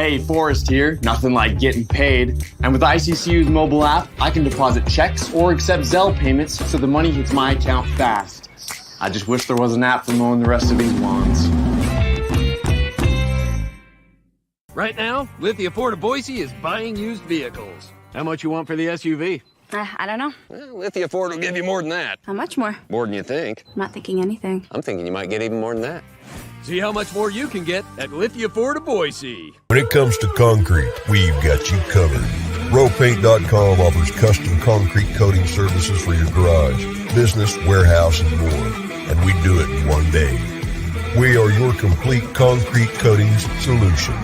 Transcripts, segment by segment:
Hey, Forrest here. Nothing like getting paid. And with ICCU's mobile app, I can deposit checks or accept Zelle payments so the money hits my account fast. I just wish there was an app for mowing the rest of these lawns. Right now, Lithia Ford of Boise is buying used vehicles. How much you want for the SUV? I don't know. Well, Lithia Ford will give you more than that. How much more? More than you think. I'm not thinking anything. I'm thinking you might get even more than that. See how much more you can get at Lithia Ford of Boise. When it comes to concrete, we've got you covered. Rowpaint.com offers custom concrete coating services for your garage, business, warehouse, and more. And we do it in one day. We are your complete concrete coatings solution.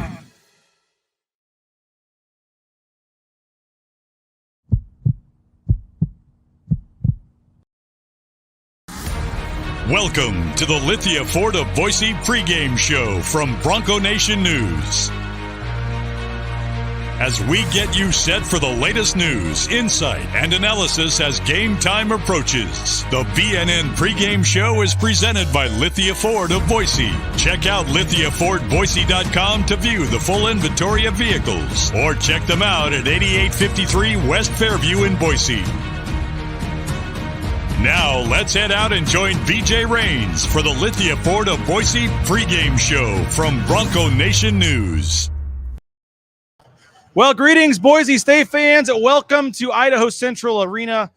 Welcome to the Lithia Ford of Boise pregame show from Bronco Nation News. As we get you set for the latest news, insight, and analysis as game time approaches, the BNN pregame show is presented by Lithia Ford of Boise. Check out lithiafordboise.com to view the full inventory of vehicles, or check them out at 8853 West Fairview in Boise. Now, let's head out and join BJ Rains for the Lithia Ford of Boise pregame show from Bronco Nation News. Well, greetings, Boise State fans. Welcome to Idaho Central Arena.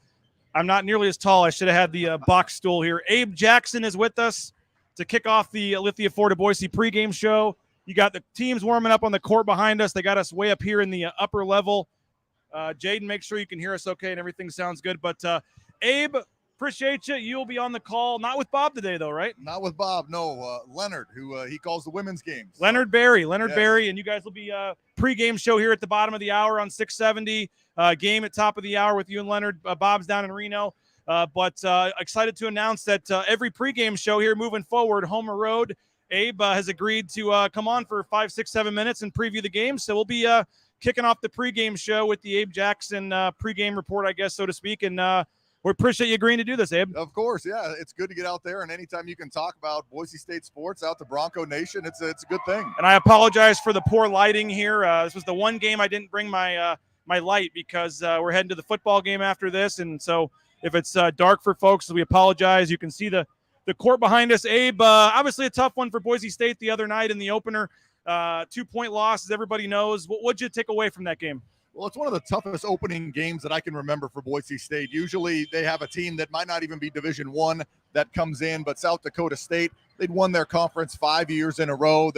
I'm not nearly as tall. I should have had the box stool here. Abe Jackson is with us to kick off the Lithia Ford of Boise pregame show. You got the teams warming up on the court behind us. They got us way up here in the upper level. Jaden, make sure you can hear us okay and everything sounds good. But, Abe, appreciate you. You'll be on the call. Not with Bob today, though, right? Not with Bob, no. Leonard, who he calls the women's games. So. Leonard Berry, and you guys will be pregame show here at the bottom of the hour on 670. Game at top of the hour with you and Leonard. Bob's down in Reno. But excited to announce that every pregame show here moving forward, home or road, Abe has agreed to come on for 5, 6, 7 minutes and preview the game. So we'll be kicking off the pregame show with the Abe Jackson pregame report, I guess, so to speak. And we appreciate you agreeing to do this, Abe. Of course, yeah. It's good to get out there, and anytime you can talk about Boise State sports out to Bronco Nation, it's a good thing. And I apologize for the poor lighting here. This was the one game I didn't bring my my light because we're heading to the football game after this, and so if it's dark for folks, we apologize. You can see the court behind us. Abe, obviously a tough one for Boise State the other night in the opener. 2-point loss, as everybody knows. What'd you take away from that game? Well, it's one of the toughest opening games that I can remember for Boise State. Usually they have a team that might not even be Division I that comes in, but South Dakota State, they'd won their conference 5 years in a row.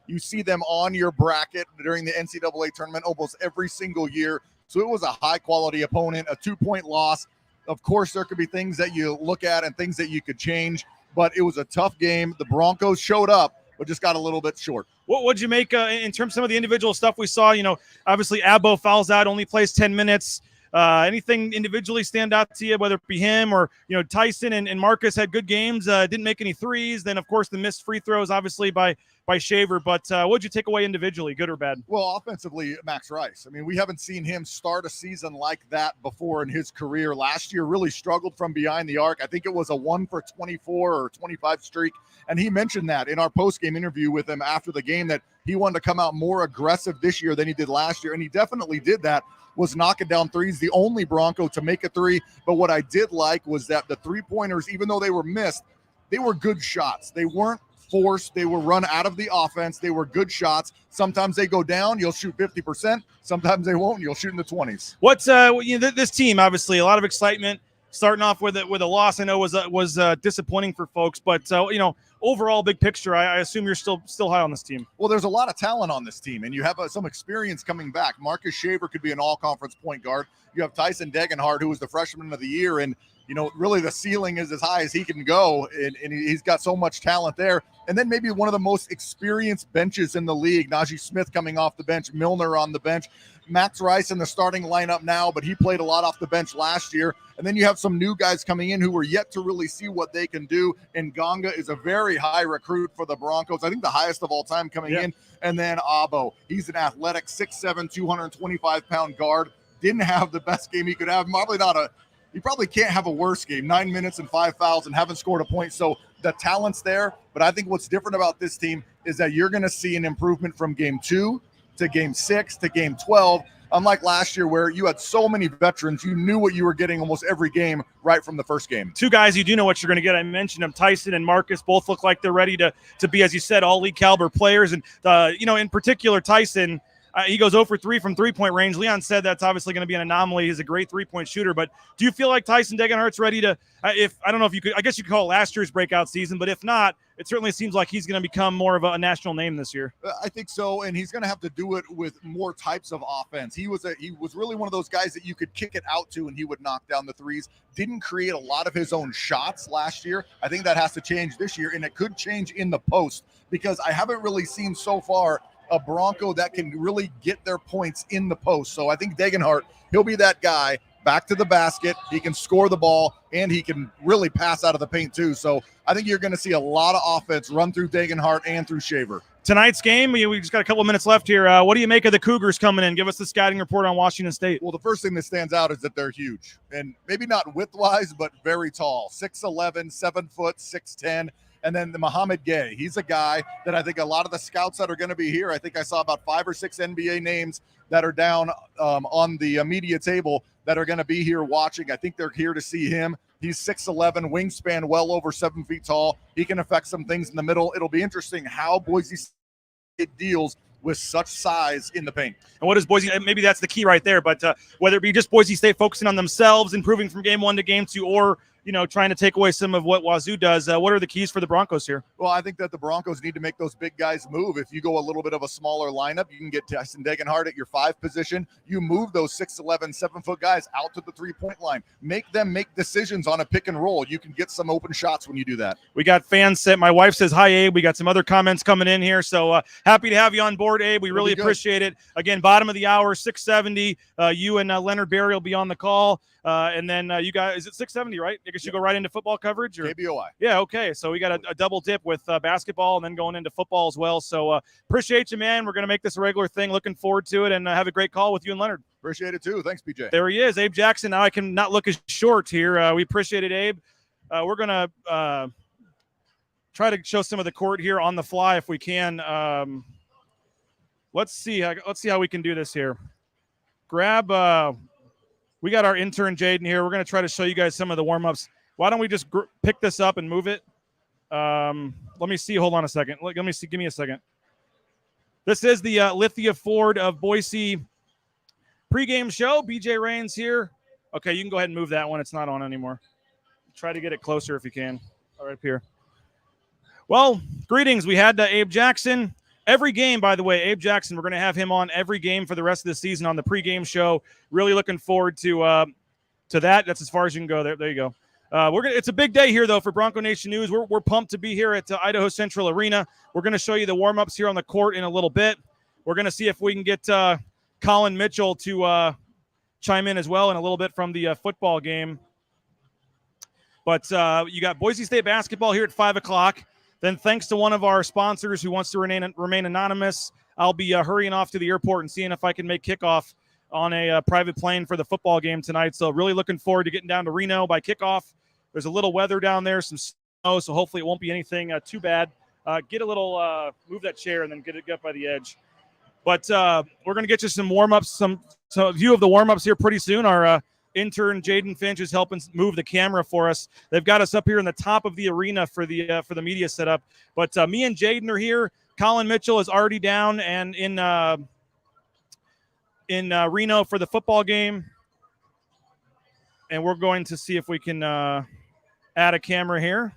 You see them on your bracket during the NCAA tournament almost every single year. So it was a high-quality opponent, a 2-point loss. Of course, there could be things that you look at and things that you could change, but it was a tough game. The Broncos showed up, but just got a little bit short. What'd you make in terms of some of the individual stuff we saw? You know, obviously Abbo fouls out, only plays 10 minutes. Anything individually stand out to you, whether it be him or, you know, Tyson and Marcus had good games, didn't make any threes. Then, of course, the missed free throws, obviously, by Shaver. But what'd you take away individually, good or bad? Well, offensively, Max Rice. I mean, we haven't seen him start a season like that before in his career. Last year really struggled from behind the arc. I think it was a 1 for 24 or 25 streak. And he mentioned that in our post-game interview with him after the game, that he wanted to come out more aggressive this year than he did last year. And he definitely did that, was knocking down threes, the only Bronco to make a three. But what I did like was that the three-pointers, even though they were missed, they were good shots. They weren't forced. They were run out of the offense. They were good shots. Sometimes they go down, you'll shoot 50%. Sometimes they won't, you'll shoot in the 20s. What's this team, obviously, a lot of excitement. Starting off with a loss, I know was disappointing for folks, but overall, big picture, I assume you're still high on this team. Well, there's a lot of talent on this team, and you have some experience coming back. Marcus Shaver could be an all-conference point guard. You have Tyson Degenhardt, who was the freshman of the year, and really the ceiling is as high as he can go, and he's got so much talent there. And then maybe one of the most experienced benches in the league, Najee Smith coming off the bench, Milner on the bench, Max Rice in the starting lineup now, but he played a lot off the bench last year. And then you have some new guys coming in who are yet to really see what they can do. And Ganga is a very high recruit for the Broncos. I think the highest of all time coming in. And then Abo, he's an athletic 6'7", 225-pound guard. Didn't have the best game he could have. He probably can't have a worse game. 9 minutes and 5 fouls and haven't scored a point. So the talent's there. But I think what's different about this team is that you're going to see an improvement from game 2 to game 6 to game 12. Unlike last year where you had so many veterans, you knew what you were getting almost every game right from the first game. Two guys you do know what you're going to get. I mentioned them, Tyson and Marcus, both look like they're ready to be, as you said, all league caliber players. And, in particular, Tyson, he goes 0 for 3 from three-point range. Leon said that's obviously going to be an anomaly. He's a great three-point shooter. But do you feel like Tyson Degenhardt's ready to I don't know if you could – I guess you could call it last year's breakout season. But if not, it certainly seems like he's going to become more of a national name this year. I think so, and he's going to have to do it with more types of offense. He was really one of those guys that you could kick it out to, and he would knock down the threes. Didn't create a lot of his own shots last year. I think that has to change this year, and it could change in the post because I haven't really seen so far a Bronco that can really get their points in the post. So I think Degenhardt, he'll be that guy. Back to the basket, he can score the ball, and he can really pass out of the paint too. So I think you're going to see a lot of offense run through Degenhardt and through Shaver. Tonight's game, we just got a couple minutes left here. What do you make of the Cougars coming in? Give us the scouting report on Washington State. Well, the first thing that stands out is that they're huge, and maybe not width-wise, but very tall. 6'11", 7 foot, 6'10". And then the Muhammad Gay, he's a guy that I think a lot of the scouts that are going to be here, I think I saw about 5 or 6 NBA names that are down on the media table that are going to be here watching. I think they're here to see him. He's 6'11", wingspan well over 7 feet tall. He can affect some things in the middle. It'll be interesting how Boise State deals with such size in the paint. And what is Boise? Maybe that's the key right there. But whether it be just Boise State focusing on themselves, improving from game 1 to game 2, or trying to take away some of what Wazoo does. What are the keys for the Broncos here? Well, I think that the Broncos need to make those big guys move. If you go a little bit of a smaller lineup, you can get Tyson Degenhardt at your 5 position. You move those 6'11", 7 foot guys out to the 3-point line. Make them make decisions on a pick and roll. You can get some open shots when you do that. We got fans set. My wife says, hi, Abe. We got some other comments coming in here. So happy to have you on board, Abe. We really appreciate it. Again, bottom of the hour, 6:70. You and Leonard Berry will be on the call. And then you guys, is it 6:70, right? I guess you go right into football coverage? Or? KBOI. Yeah, okay. So we got a double dip with basketball and then going into football as well. So appreciate you, man. We're going to make this a regular thing. Looking forward to it, and have a great call with you and Leonard. Appreciate it, too. Thanks, BJ. There he is, Abe Jackson. Now I can not look as short here. We appreciate it, Abe. We're going to try to show some of the court here on the fly if we can. Let's see how we can do this here. Grab we got our intern, Jaden, here. We're going to try to show you guys some of the warm-ups. Why don't we just pick this up and move it? Let me see. Hold on a second. Let me see. Give me a second. This is the Lithia Ford of Boise pregame show. BJ Rains here. Okay, you can go ahead and move that one. It's not on anymore. Try to get it closer if you can. All right, up here. Well, greetings. We had Abe Jackson. Every game, by the way, Abe Jackson, we're going to have him on every game for the rest of the season on the pregame show. Really looking forward to that. That's as far as you can go. There you go. It's a big day here, though, for Bronco Nation News. We're pumped to be here at Idaho Central Arena. We're going to show you the warm-ups here on the court in a little bit. We're going to see if we can get Colin Mitchell to chime in as well in a little bit from the football game. But you got Boise State basketball here at 5 o'clock. Then thanks to one of our sponsors who wants to remain anonymous, I'll be hurrying off to the airport and seeing if I can make kickoff on a private plane for the football game tonight. So really looking forward to getting down to Reno by kickoff. There's a little weather down there, some snow, so hopefully it won't be anything too bad. Get a little move that chair and then get it up by the edge. But we're going to get you some warm-ups, some view of the warm-ups here pretty soon. Our intern Jaden Finch is helping move the camera for us. They've got us up here in the top of the arena for the media setup. But me and Jaden are here. Colin Mitchell is already down and in Reno for the football game. And we're going to see if we can add a camera here.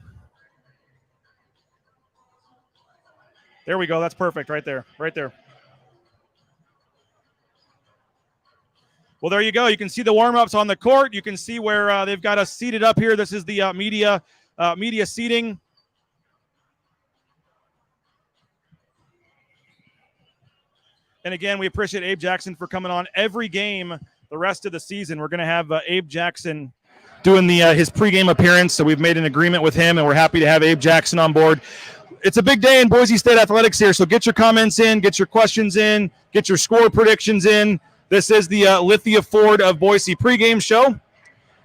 There we go. That's perfect right there. Right there. Well, there you go. You can see the warm-ups on the court. You can see where they've got us seated up here. This is the media seating. And again, we appreciate Abe Jackson for coming on every game the rest of the season. We're going to have Abe Jackson doing his pregame appearance. So we've made an agreement with him, and we're happy to have Abe Jackson on board. It's a big day in Boise State athletics here. So get your comments in, get your questions in, get your score predictions in. This is the Lithia Ford of Boise pregame show.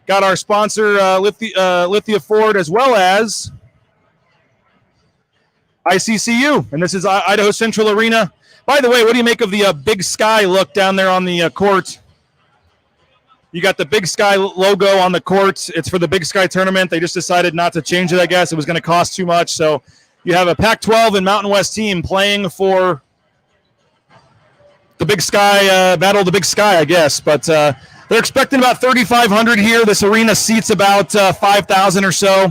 Got our sponsor, Lithia Ford, as well as ICCU, and this is Idaho Central Arena. By the way, what do you make of the Big Sky look down there on the court? You got the Big Sky logo on the court. It's for the Big Sky tournament. They just decided not to change it, I guess. It was going to cost too much. So you have a Pac-12 and Mountain West team playing for the Big Sky, Battle of the Big Sky, I guess. But they're expecting about 3,500 here. This arena seats about 5,000 or so.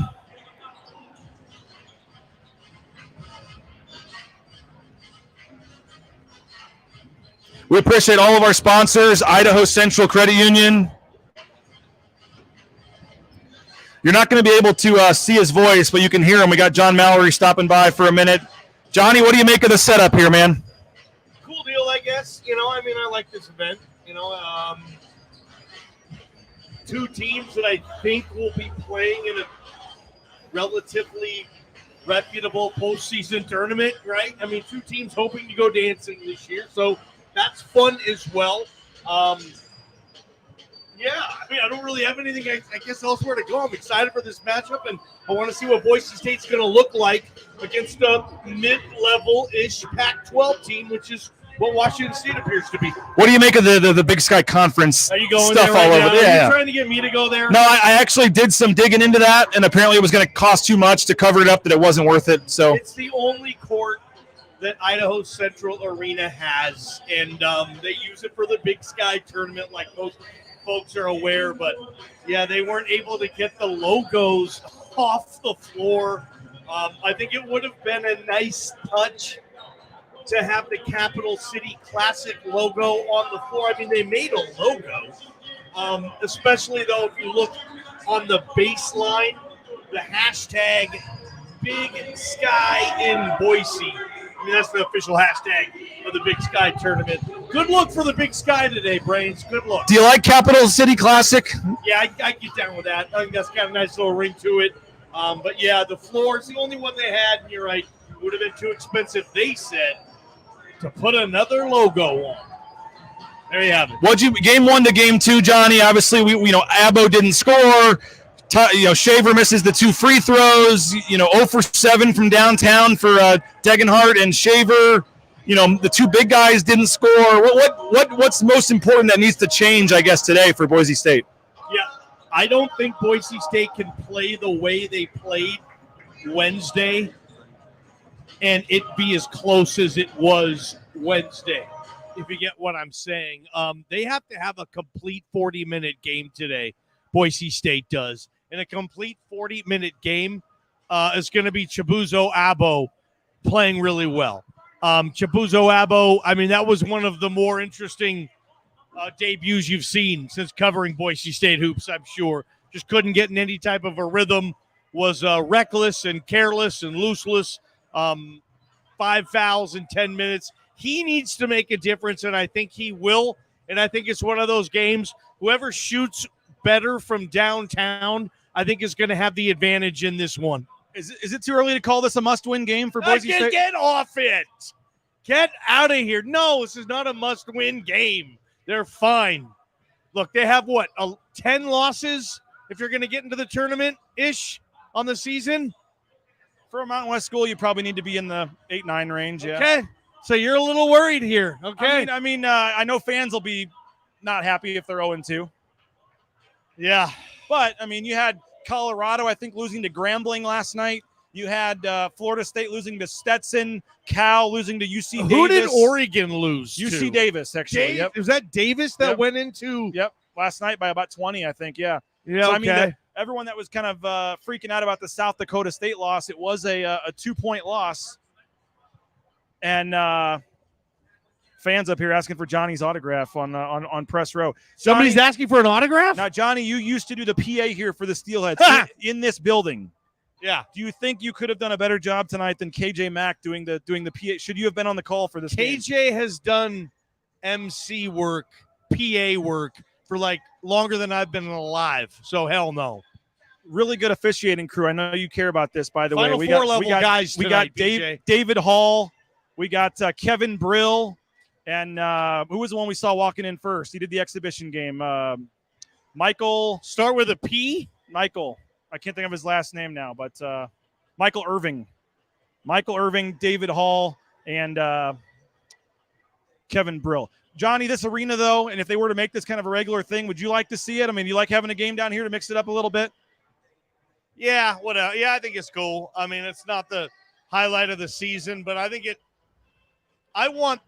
We appreciate all of our sponsors, Idaho Central Credit Union. You're not going to be able to see his voice, but you can hear him. We got John Mallory stopping by for a minute. Johnny, what do you make of the setup here, man? Cool deal, I guess. I like this event. Two teams that I think will be playing in a relatively reputable postseason tournament, right? Two teams hoping to go dancing this year, so that's fun as well. I don't really have anything, I guess, elsewhere to go. I'm excited for this matchup, and I want to see what Boise State's going to look like against a mid-level-ish Pac-12 team, which is what Washington State appears to be. What do you make of the Big Sky Conference? Are you going stuff there right all over? now? Yeah. Are you trying to get me to go there? No, I actually did some digging into that, and apparently it was going to cost too much to cover it up, that it wasn't worth it. So it's the only court that Idaho Central Arena has, and they use it for the Big Sky tournament, like most folks are aware. But yeah, they weren't able to get the logos off the floor. I think it would have been a nice touch to have the Capital City Classic logo on the floor. They made a logo, especially though if you look on the baseline, the hashtag Big Sky in Boise. That's the official hashtag of the Big Sky tournament. Good look for the Big Sky today, Brains. Good look. do you like Capital City Classic? Yeah, I get down with that. I think that's got a nice little ring to it. But yeah, the floor is the only one they had, and you're right. It would have been too expensive, they said, to put another logo on. There you have it. Game 1 to game 2, Johnny? Obviously, we Abo didn't score. Shaver misses the 2 free throws. 0 for 7 from downtown for Degenhardt and Shaver. The 2 big guys didn't score. What's most important that needs to change, I guess, today for Boise State? Yeah, I don't think Boise State can play the way they played Wednesday and it be as close as it was Wednesday, if you get what I'm saying. They have to have a complete 40-minute game today. Boise State does. And a complete 40-minute game is going to be Chibuzo Abo playing really well. Chibuzo Abo, that was one of the more interesting debuts you've seen since covering Boise State hoops, I'm sure. Just couldn't get in any type of a rhythm, was reckless and careless and looseless. 5 fouls in 10 minutes. He needs to make a difference, and I think he will. And I think it's one of those games, whoever shoots better from downtown, I think is going to have the advantage in this one. Is it too early to call this a must-win game for Boise State? Get off it. Get out of here. No, this is not a must-win game. They're fine. Look, they have 10 losses if you're going to get into the tournament-ish on the season? For a Mountain West school, you probably need to be in the 8-9 range. Yeah. Okay. So you're a little worried here. Okay. I know fans will be not happy if they're 0-2. Yeah. But, you had Colorado, I think, losing to Grambling last night. You had Florida State losing to Stetson, Cal losing to UC Davis. Who did Oregon lose UC to? Davis, actually. Yep. Was that Davis that Yep. went into? Yep. Last night by about 20, I think. Yeah. Yeah. So, Okay. Everyone that was kind of freaking out about the South Dakota State loss, it was a 2-point loss. And fans up here asking for Johnny's autograph on press row. Somebody's asking for an autograph? Now, Johnny, you used to do the PA here for the Steelheads in this building. Yeah. Do you think you could have done a better job tonight than KJ Mack doing the PA? Should you have been on the call for this game? KJ has done MC work, PA work for longer than I've been alive. So hell no. Really good officiating crew. I know you care about this, by the way. We got guys tonight, David Hall. We got Kevin Brill. And who was the one we saw walking in first? He did the exhibition game. Michael. Start with a P? Michael. I can't think of his last name now, but Michael Irving. Michael Irving, David Hall, and Kevin Brill. Johnny, this arena, though, and if they were to make this kind of a regular thing, would you like to see it? I mean, you like having a game down here to mix it up a little bit? Yeah, whatever. Yeah, I think it's cool. I mean, it's not the highlight of the season, but I want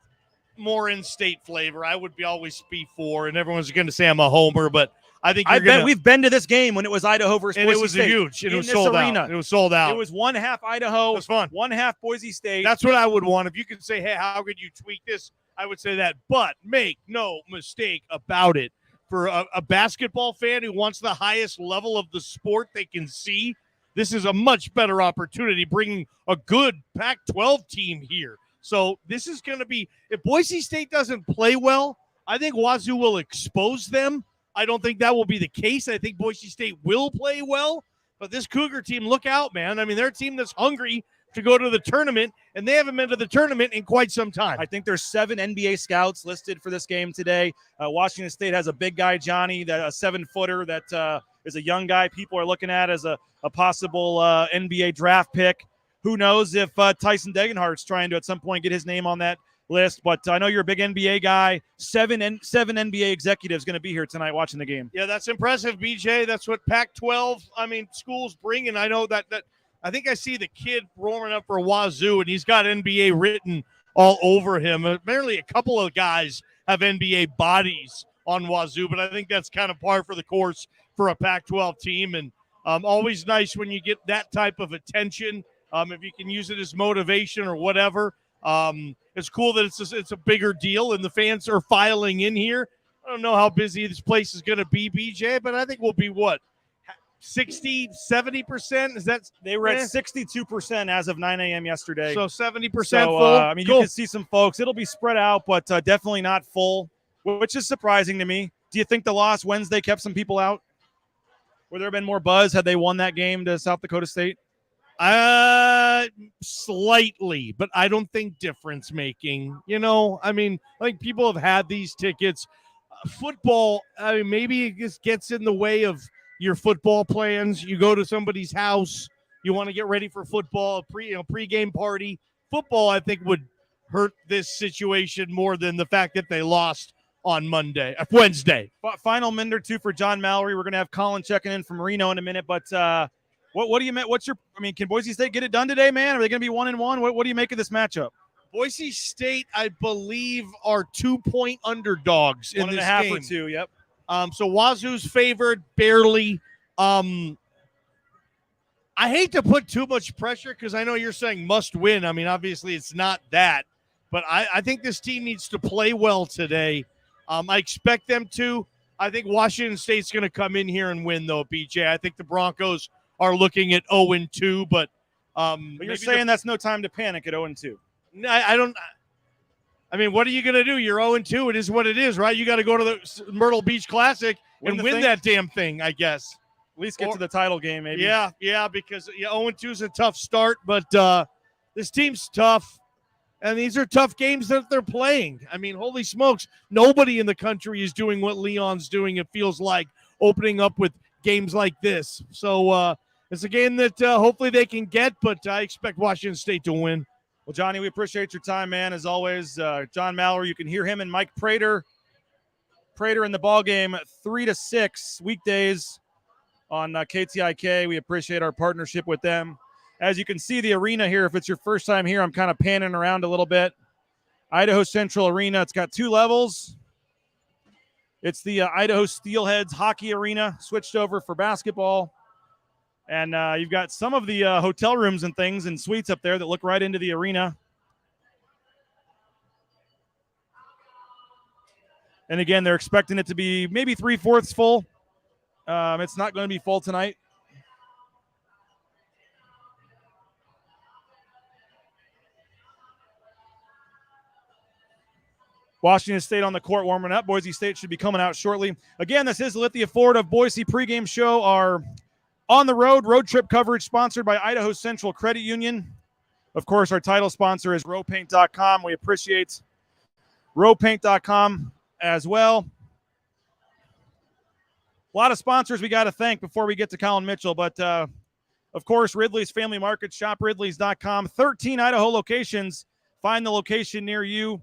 more in-state flavor. I would always be for, and everyone's going to say I'm a homer, but I think we've been to this game when it was Idaho versus Boise State. And it was huge. It was sold out. It was sold out. It was one half Idaho. It was fun. One half Boise State. That's what I would want. If you could say, hey, how could you tweak this? I would say that. But make no mistake about it. For a basketball fan who wants the highest level of the sport they can see, this is a much better opportunity bringing a good Pac-12 team here. So this is going to be – if Boise State doesn't play well, I think Wazoo will expose them. I don't think that will be the case. I think Boise State will play well. But this Cougar team, look out, man. I mean, they're a team that's hungry to go to the tournament, and they haven't been to the tournament in quite some time. I think there's 7 NBA scouts listed for this game today. Washington State has a big guy, Johnny, that a 7-footer that is a young guy people are looking at as a possible NBA draft pick. Who knows if Tyson Degenhardt's trying to at some point get his name on that list. But I know you're a big NBA guy. 7 NBA executives going to be here tonight watching the game. Yeah, that's impressive, BJ. That's what Pac-12, schools bring. And I know that I think I see the kid warming up for Wazoo, and he's got NBA written all over him. Apparently a couple of guys have NBA bodies on Wazoo, but I think that's kind of par for the course for a Pac-12 team. And always nice when you get that type of attention. If you can use it as motivation or whatever. It's cool that it's a bigger deal and the fans are filing in here. I don't know how busy this place is going to be, BJ, but I think we'll be 60, 70%? Is that they were at 62% as of 9 a.m. yesterday. So 70% full. Cool. You can see some folks. It'll be spread out, but definitely not full, which is surprising to me. Do you think the loss Wednesday kept some people out? Would there have been more buzz had they won that game to South Dakota State? Slightly, but I don't think difference making. I think people have had these tickets. Football, maybe it just gets in the way of your football plans. You go to somebody's house, you want to get ready for football, pregame party. Football, I think, would hurt this situation more than the fact that they lost on Wednesday. Final minute or two for John Mallory. We're going to have Colin checking in from Reno in a minute, but what do you make? Can Boise State get it done today, man? Are they going to be 1-1? What do you make of this matchup? Boise State, I believe, are 2-point underdogs in this game. 1.5 or 2, yep. So Wazoo's favored barely. I hate to put too much pressure because I know you're saying must win. Obviously it's not that, but I think this team needs to play well today. I expect them to. I think Washington State's going to come in here and win, though, BJ. I think the Broncos are looking at 0-2, but you're saying that's no time to panic at 0-2. I don't. What are you going to do? You're 0-2. It is what it is, right? You got to go to the Myrtle Beach Classic and win that damn thing, I guess. At least get to the title game, maybe. Yeah, because 0-2 is a tough start, but this team's tough, and these are tough games that they're playing. Holy smokes, nobody in the country is doing what Leon's doing, it feels like, opening up with games like this. So it's a game that hopefully they can get, but I expect Washington State to win. Well, Johnny, we appreciate your time, man, as always. John Mallory, you can hear him and Mike Prater. Prater in the ball game 3 to 6 weekdays on KTIK. We appreciate our partnership with them. As you can see the arena here, if it's your first time here, I'm kind of panning around a little bit. Idaho Central Arena, it's got 2 levels. It's the Idaho Steelheads hockey arena, switched over for basketball. And you've got some of the hotel rooms and things and suites up there that look right into the arena. And again, they're expecting it to be maybe 3/4 full. It's not going to be full tonight. Washington State on the court warming up. Boise State should be coming out shortly. Again, this is the Lithia Ford of Boise pregame show. Our on the road trip coverage sponsored by Idaho Central Credit Union. Of course, our title sponsor is rowpaint.com. We appreciate rowpaint.com as well. A lot of sponsors we got to thank before we get to Colin Mitchell, but Of course, Ridley's Family Market, shopridleys.com. 13 Idaho locations. Find the location near you.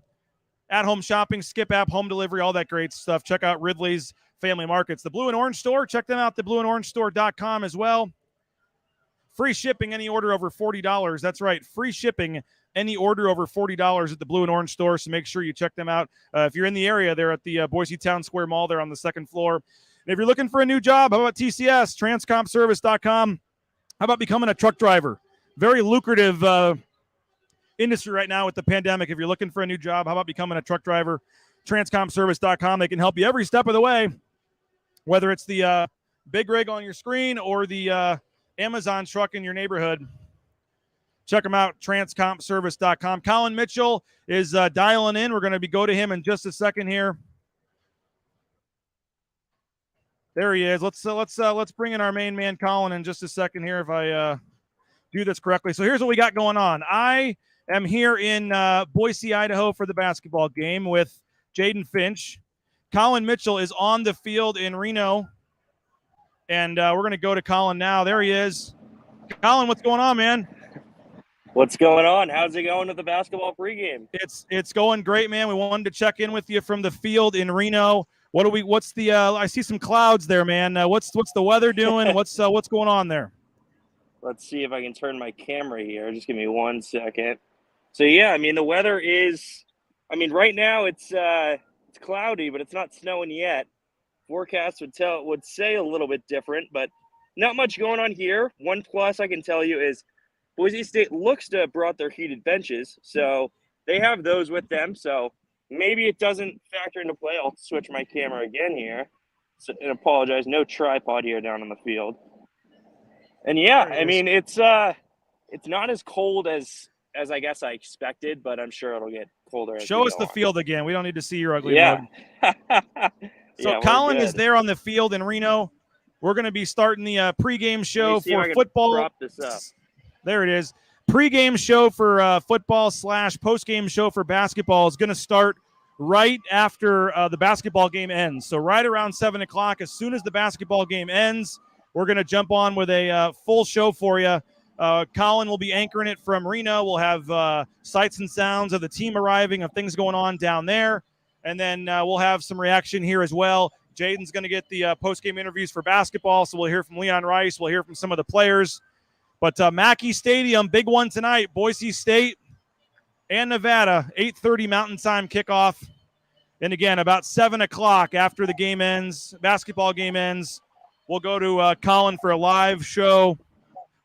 At-home shopping, Skip app, home delivery, all that great stuff. Check out Ridley's Family Markets. The Blue and Orange Store, check them out, theblueandorangestore.com as well. Free shipping, any order over $40. That's right, free shipping, any order over $40 at the Blue and Orange Store, so make sure you check them out. If you're in the area, they're at the Boise Town Square Mall. They're on the second floor. And if you're looking for a new job, how about TCS, transcompservice.com? How about becoming a truck driver? Very lucrative industry right now with the pandemic. If you're looking for a new job, how about becoming a truck driver? Transcompservice.com. They can help you every step of the way, whether it's the big rig on your screen or the Amazon truck in your neighborhood. Check them out, transcompservice.com. Colin Mitchell is dialing in. We're going to go to him in just a second here. There he is. Let's bring in our main man, Colin, in just a second here if I do this correctly. So here's what we got going on. I am here in Boise, Idaho for the basketball game with Jaden Finch. Colin Mitchell is on the field in Reno. And we're going to go to Colin now. There he is. Colin, what's going on, man? What's going on? How's it going with the basketball pregame? It's going great, man. We wanted to check in with you from the field in Reno. What's the I see some clouds there, man. What's the weather doing? What's going on there? Let's see if I can turn my camera here. Just give me 1 second. So yeah, I mean the weather is right now it's cloudy, but it's not snowing yet. Forecast would say a little bit different, but not much going on here. One plus I can tell you is Boise State looks to have brought their heated benches, so they have those with them. So maybe it doesn't factor into play. I'll switch my camera again here. And apologize, no tripod here down on the field. And yeah, I mean it's not as cold as I guess I expected, but I'm sure it'll get colder. Show us the field again. We don't need to see your ugly mug. So yeah, Colin is there on the field in Reno. We're going to be starting the pregame show for football. Prop this up. There it is. Pregame show for football / postgame show for basketball is going to start right after the basketball game ends. So right around 7 o'clock, as soon as the basketball game ends, we're going to jump on with a full show for you. Colin will be anchoring it from Reno. We'll have sights and sounds of the team arriving, of things going on down there. And then we'll have some reaction here as well. Jaden's going to get the post-game interviews for basketball, so we'll hear from Leon Rice. We'll hear from some of the players. But Mackey Stadium, big one tonight, Boise State and Nevada, 8:30 Mountain Time kickoff. And again, about 7 o'clock after the game ends, basketball game ends, we'll go to Colin for a live show.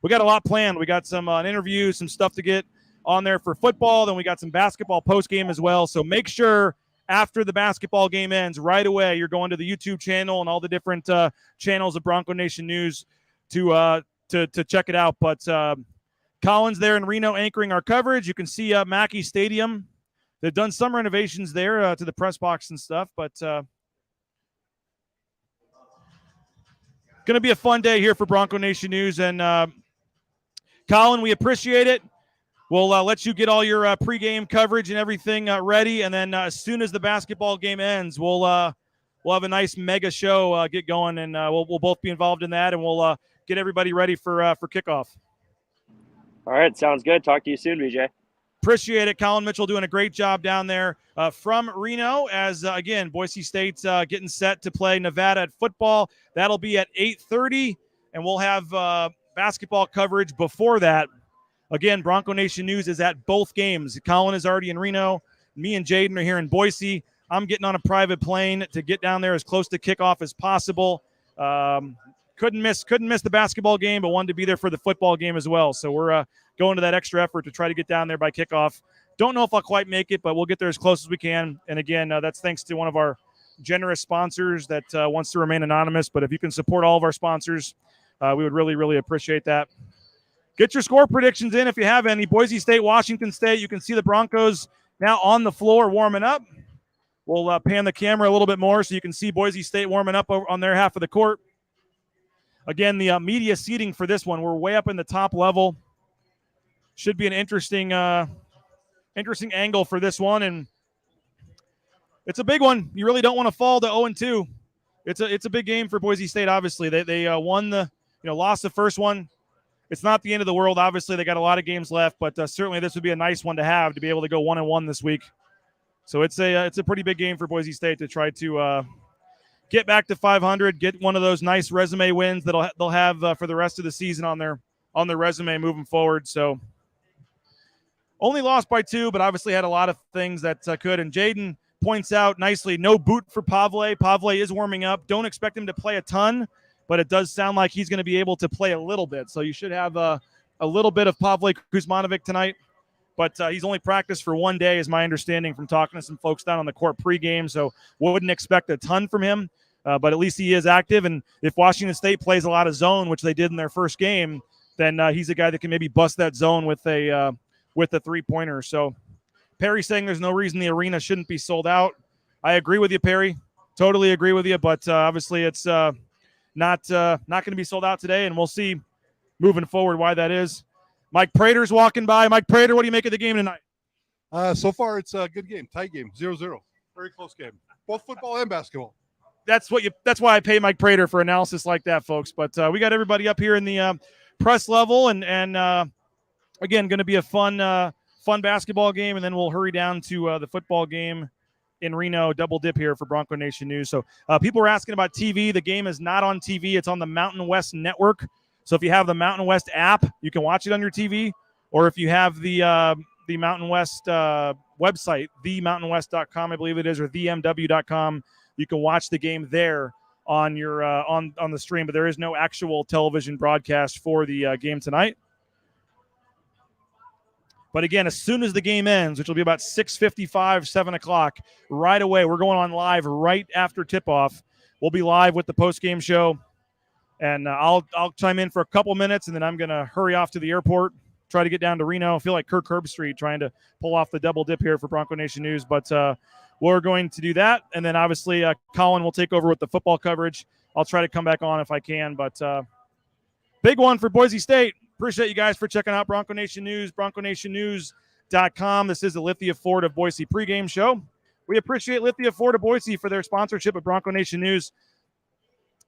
We got a lot planned. We got some interviews, some stuff to get on there for football. Then we got some basketball post-game as well. So make sure after the basketball game ends, right away, you're going to the YouTube channel and all the different channels of Bronco Nation News to check it out. But Colin's there in Reno anchoring our coverage. You can see Mackey Stadium. They've done some renovations there to the press box and stuff. But going to be a fun day here for Bronco Nation News. And Colin, we appreciate it. We'll let you get all your pregame coverage and everything ready, and then as soon as the basketball game ends, we'll have a nice mega show get going, and we'll both be involved in that, and we'll get everybody ready for kickoff. All right, sounds good. Talk to you soon, BJ. Appreciate it. Colin Mitchell doing a great job down there from Reno as, again, Boise State's getting set to play Nevada at football. That'll be at 8:30, and we'll have basketball coverage before that. Again, Bronco Nation News is at both games. Colin is already in Reno. Me and Jaden are here in Boise. I'm getting on a private plane to get down there as close to kickoff as possible. Couldn't miss the basketball game, but wanted to be there for the football game as well. So we're going to that extra effort to try to get down there by kickoff. Don't know if I'll quite make it, but we'll get there as close as we can. And again, that's thanks to one of our generous sponsors that wants to remain anonymous. But if you can support all of our sponsors, we would really, really appreciate that. Get your score predictions in if you have any. Boise State, Washington State. You can see the Broncos now on the floor warming up. We'll pan the camera a little bit more so you can see Boise State warming up on their half of the court. Again, the media seating for this one, we're way up in the top level. Should be an interesting angle for this one, and it's a big one. You really don't want to fall to 0-2. It's a big game for Boise State. Obviously, they won lost the first one. it's not the end of the world. Obviously, they got a lot of games left, but certainly this would be a nice one to have to be able to go 1-1 this week. So it's a pretty big game for Boise State to try to get back to 500, get one of those nice resume wins that they'll have for the rest of the season on their resume moving forward. So only lost by 2, but obviously had a lot of things that could. And Jaden points out nicely, no boot for Pavle. Pavle is warming up. Don't expect him to play a ton, but it does sound like he's going to be able to play a little bit. So you should have a little bit of Pavle Kuzmanovic tonight. But he's only practiced for 1 day, is my understanding from talking to some folks down on the court pregame. So wouldn't expect a ton from him, but at least he is active. And if Washington State plays a lot of zone, which they did in their first game, then he's a guy that can maybe bust that zone with a three-pointer. So Perry saying there's no reason the arena shouldn't be sold out. I agree with you, Perry. Totally agree with you. But obviously it's not going to be sold out today, and we'll see moving forward why that is. Mike Prater's walking by. Mike Prater, what do you make of the game tonight? So far, it's a good game. Tight game, 0-0. Very close game. Both football and basketball. That's why I pay Mike Prater for analysis like that, folks. But we got everybody up here in the press level, and again, going to be a fun basketball game, and then we'll hurry down to the football game in Reno. Double dip here for Bronco Nation News. So people were asking about TV. The game is not on TV. It's on the Mountain West Network. So if you have the Mountain West app, you can watch it on your TV, or if you have the Mountain West website, themountainwest.com, I believe it is, or themw.com, you can watch the game there on your on the stream. But there is no actual television broadcast for the game tonight. But again, as soon as the game ends, which will be about 6:55, 7 o'clock, right away, we're going on live right after tip-off. We'll be live with the post-game show. And I'll chime in for a couple minutes, and then I'm going to hurry off to the airport, try to get down to Reno. I feel like Kirk Herbstreit trying to pull off the double dip here for Bronco Nation News. But we're going to do that. And then, obviously, Colin will take over with the football coverage. I'll try to come back on if I can. But big one for Boise State. Appreciate you guys for checking out Bronco Nation News, bronconationnews.com. This is the Lithia Ford of Boise pregame show. We appreciate Lithia Ford of Boise for their sponsorship of Bronco Nation News.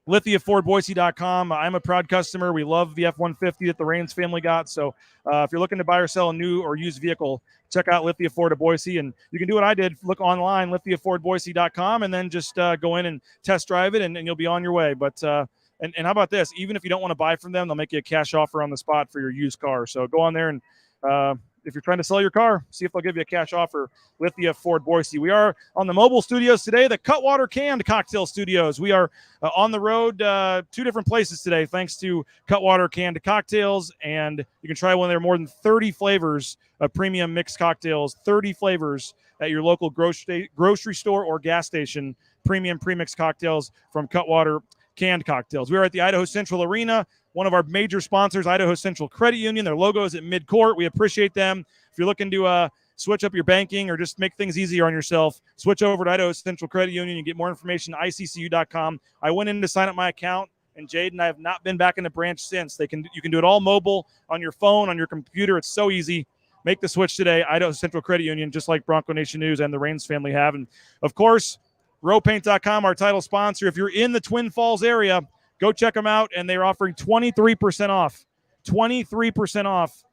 LithiaFordBoise.com. I'm a proud customer. We love the F-150 that the Raines family got. So if you're looking to buy or sell a new or used vehicle, check out Lithia Ford of Boise. And you can do what I did. Look online, LithiaFordBoise.com, and then just go in and test drive it, and you'll be on your way. But and how about this? Even if you don't want to buy from them, they'll make you a cash offer on the spot for your used car. So go on there, and if you're trying to sell your car, see if they'll give you a cash offer. Lithia Ford Boise. We are on the mobile studios today, the Cutwater Canned Cocktail Studios. We are on the road, 2 different places today, thanks to Cutwater Canned Cocktails. And you can try one of their more than 30 flavors of premium mixed cocktails, 30 flavors at your local grocery store or gas station. Premium premixed cocktails from Cutwater Canned Cocktails. We are at the Idaho Central Arena. One of our major sponsors, Idaho Central Credit Union. Their logo is at midcourt. We appreciate them. If you're looking to switch up your banking or just make things easier on yourself, switch over to Idaho Central Credit Union. You get more information at iccu.com. I went in to sign up my account, and Jade and I have not been back in the branch since. You can do it all mobile, on your phone, on your computer. It's so easy. Make the switch today. Idaho Central Credit Union, just like Bronco Nation News and the Raines family have. And, of course, rowpaint.com, our title sponsor. If you're in the Twin Falls area, go check them out, and they're offering 23% off. 23% off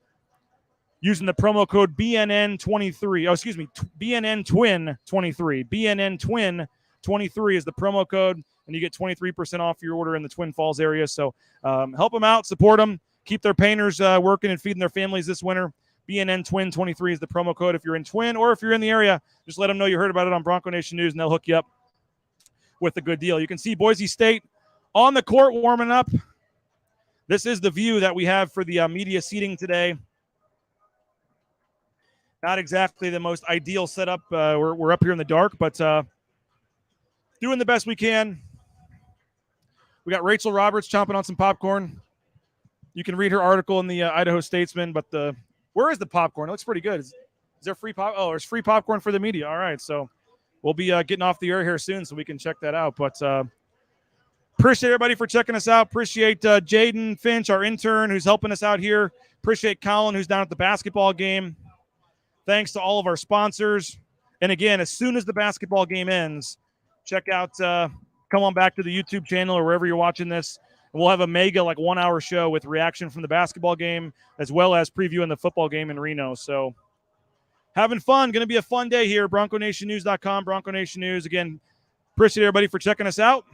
using the promo code BNN23. Oh, excuse me, BNN-TWIN23. BNN-TWIN23 is the promo code, and you get 23% off your order in the Twin Falls area. So help them out, support them, keep their painters working and feeding their families this winter. BNN-TWIN23 is the promo code if you're in Twin, or if you're in the area, just let them know you heard about it on Bronco Nation News, and they'll hook you up with a good deal. You can see Boise State on the court warming up. This is the view that we have for the media seating today. Not exactly the most ideal setup. We're up here in the dark, but doing the best we can. We got Rachel Roberts chomping on some popcorn. You can read her article in the Idaho Statesman, but where is the popcorn? It looks pretty good. Is there free pop? Oh, there's free popcorn for the media. All right, so we'll be getting off the air here soon, so we can check that out. But appreciate everybody for checking us out. Appreciate Jaden Finch, our intern, who's helping us out here. Appreciate Colin, who's down at the basketball game. Thanks to all of our sponsors. And again, as soon as the basketball game ends, check out, come on back to the YouTube channel or wherever you're watching this. And we'll have a mega 1 hour show with reaction from the basketball game as well as previewing the football game in Reno. So having fun. Going to be a fun day here. BroncoNationNews.com, Bronco Nation News. Again, appreciate everybody for checking us out.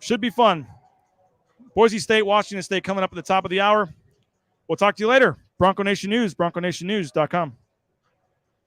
Should be fun. Boise State, Washington State coming up at the top of the hour. We'll talk to you later. Bronco Nation News, BroncoNationNews.com.